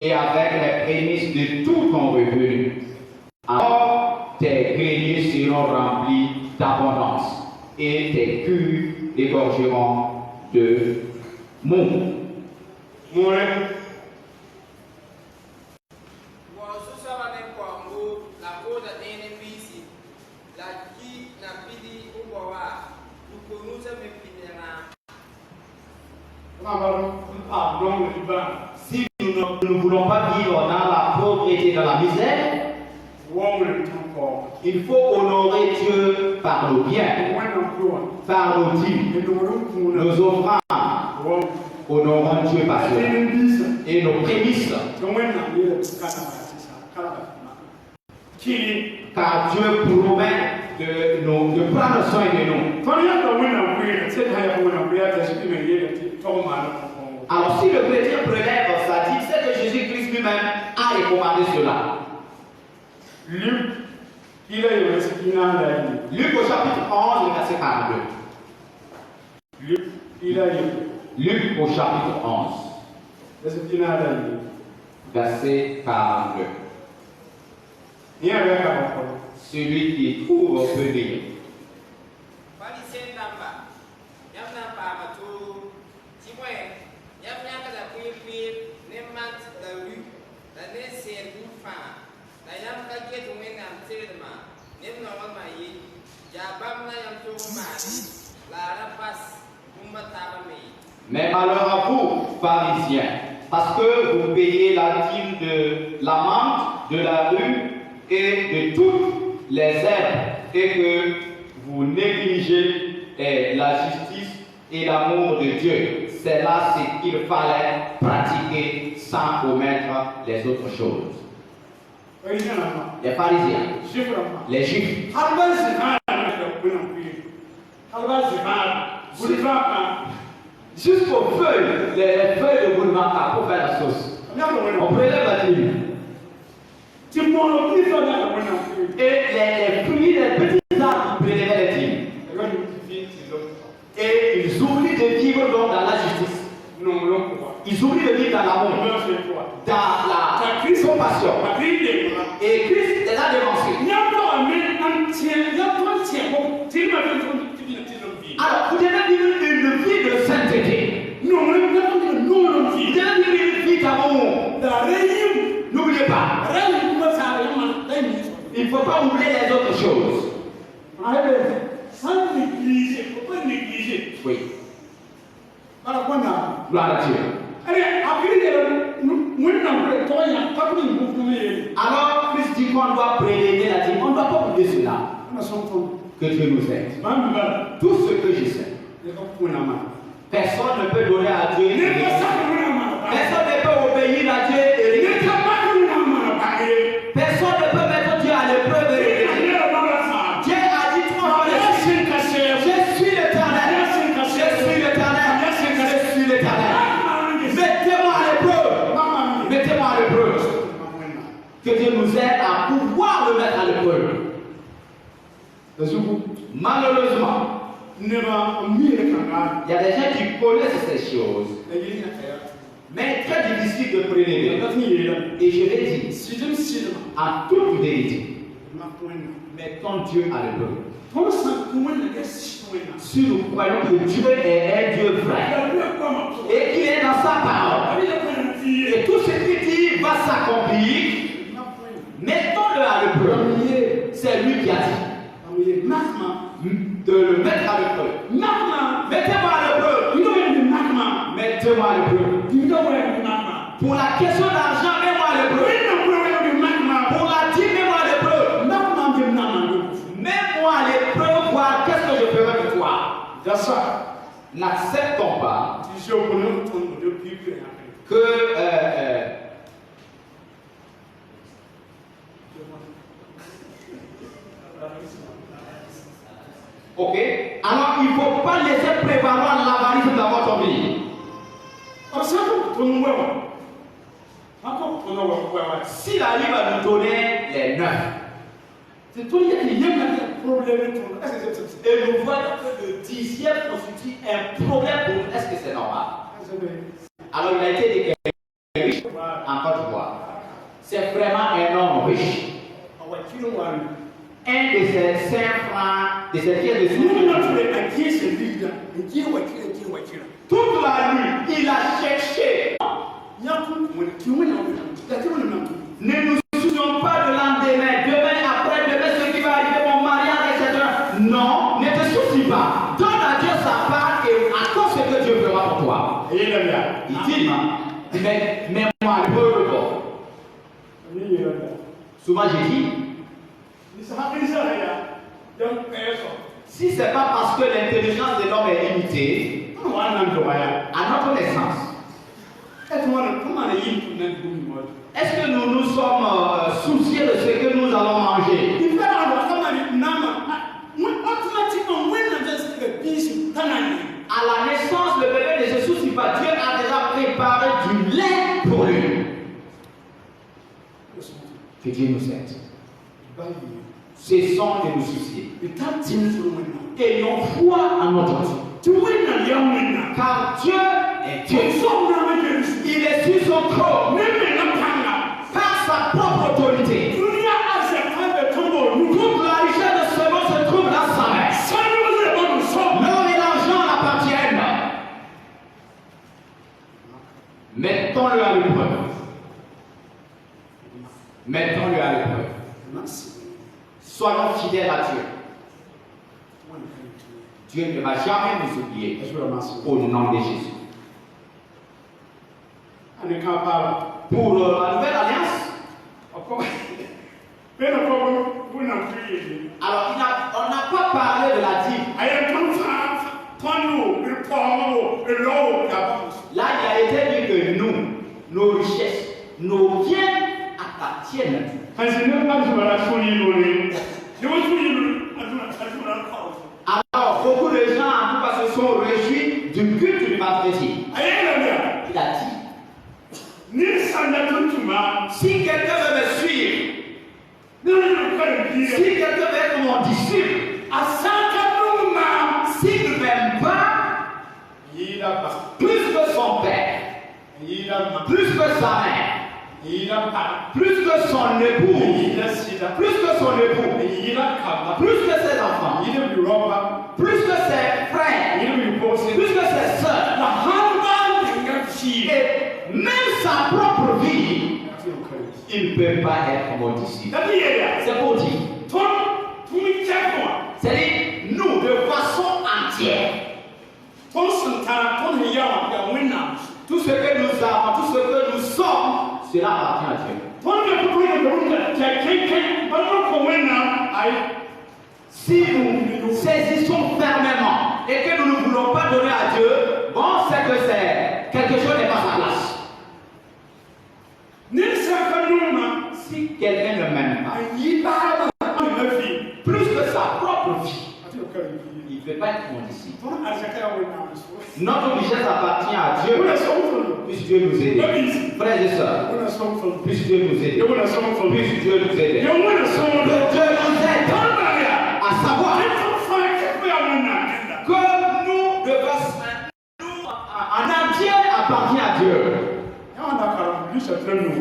et avec les prémices de tout ton revenu. Alors tes greniers seront remplis d'abondance et tes cuves dégorgeront de mou. Si nous ne voulons pas vivre dans la pauvreté, dans la misère, il faut honorer Dieu par nos biens, par nos dîmes, nos offrandes. Honorons Dieu par cela. Et nos prémices. Car Dieu promet de prendre soin de nous. Alors si le chrétien prélève sa dîme, c'est que Jésus-Christ lui-même a recommandé cela. Luc au chapitre 11, verset 42. Luc au chapitre 11, verset 42. Celui qui trouve peut lire. Mais malheur à vous, pharisiens, parce que vous payez la dîme de la menthe, de la rue et de toutes les herbes, et que vous négligez la justice et l'amour de Dieu. C'est là ce qu'il fallait pratiquer sans omettre les autres choses. Les pharisiens, les juifs. Jusqu'aux feuilles, les feuilles de boulevard pour faire la sauce. On prélève la dîme. Et les fruits, les petits arbres prélevaient les dîmes. Et ils oublient de vivre donc dans la justice. Ils oublient de vivre dans l'amour, dans la compassion. Et Christ les a dévancés. Alors, vous devez vivre une vie de sainteté. Vous devez vivre une vie d'amour. N'oubliez pas. Il ne faut pas oublier les autres choses. Sans négliger, il ne faut pas négliger. Oui. Gloire à Dieu. Alors, Christ dit qu'on doit prélever la dîme. On ne doit pas oublier cela. Que Dieu nous aide. Tout ce que je sais. Personne ne peut donner à Dieu. Personne ne peut obéir à Dieu. Personne ne peut mettre Dieu à l'épreuve. Dieu a dit trois fois, je suis l'Éternel. Je suis l'Éternel. Je suis l'Éternel. Mettez-moi à l'épreuve. Mettez-moi à l'épreuve. Que Dieu nous aide à pouvoir le mettre à l'épreuve. Malheureusement, il y a des gens qui connaissent ces choses, mais très difficile de prélever. Et je l'ai dit, à toute vérité, mettons Dieu à l'épreuve. Si nous croyons que Dieu est un Dieu vrai et qu'il est dans sa parole, et tout ce qu'il dit va s'accomplir, mettons-le à l'épreuve. C'est lui qui a dit. De le mettre à l'épreuve. Mettez-moi à l'épreuve. Mettez-moi à l'épreuve. Pour la question d'argent, mets-moi à l'épreuve. Pour la dîme, mets-moi à l'épreuve. Mets-moi à l'épreuve, voir qu'est-ce que je ferai de toi. N'acceptons pas que ok? Alors il ne faut pas laisser prévaloir l'avarice dans votre vie. S'il arrive à nous donner les neufs, et nous voyons que le dixième constitue un problème pour nous, est-ce que c'est normal? Alors il a été dit riche en Côte d'Ivoire. C'est vraiment un homme riche. Un de ses 5 francs, de ses pièces de sous. Toute la nuit, il a cherché. Ne nous soucions pas de l'endemain, demain, après-demain, ce qui va arriver, mon mariage, etc. Non, ne te soucie pas. Donne à Dieu sa part et attends ce que Dieu fera pour toi. Il dit, mais moi, le peuple. Souvent, j'ai dit, si ce n'est pas parce que l'intelligence de l'homme est limitée, à notre naissance, est-ce que nous nous sommes souciés de ce que nous allons manger? À la naissance, le bébé ne se soucie pas. Dieu a déjà préparé du lait pour lui. Que Dieu nous aide. Cessons de nous soucier. Ayons foi en notre Dieu. Car Dieu est Dieu. Il est sur son trône. Par sa propre autorité. Toute la richesse de ce monde se trouve dans sa main. L'or et l'argent l'appartiennent. Mettons-le à l'épreuve. Mettons-le à l'épreuve. Soyons fidèles à Dieu. Dieu ne va jamais nous oublier. Au nom de Jésus. Pour la nouvelle alliance, alors on n'a pas parlé de la dîme. Là, il a été dit que nous, nos richesses, nos biens appartiennent. Alors, beaucoup de gens, en tout cas, se sont réjouis du culte du vendredi. Il a dit, si quelqu'un veut me suivre, si quelqu'un veut être mon disciple, s'il ne m'aime pas, plus que son père, plus que sa mère, plus que son époux, plus que ses enfants, plus que ses frères, plus que ses soeurs, et même sa propre vie, il ne peut pas être mon disciple. C'est pour dire. C'est-à-dire, nous, de façon entière, tout ce que nous avons, tout ce que nous sommes, cela appartient à Dieu. Si nous saisissons fermement et que nous ne voulons pas donner à Dieu, bon, c'est que c'est quelque chose n'est pas sa place. Si quelqu'un ne m'aime pas, plus que sa propre vie, il ne peut pas être mon disciple. Notre richesse appartient à Dieu. Puisse Dieu nous aider. Frères et sœurs, puisse Dieu nous aider. Puisse Dieu nous aider.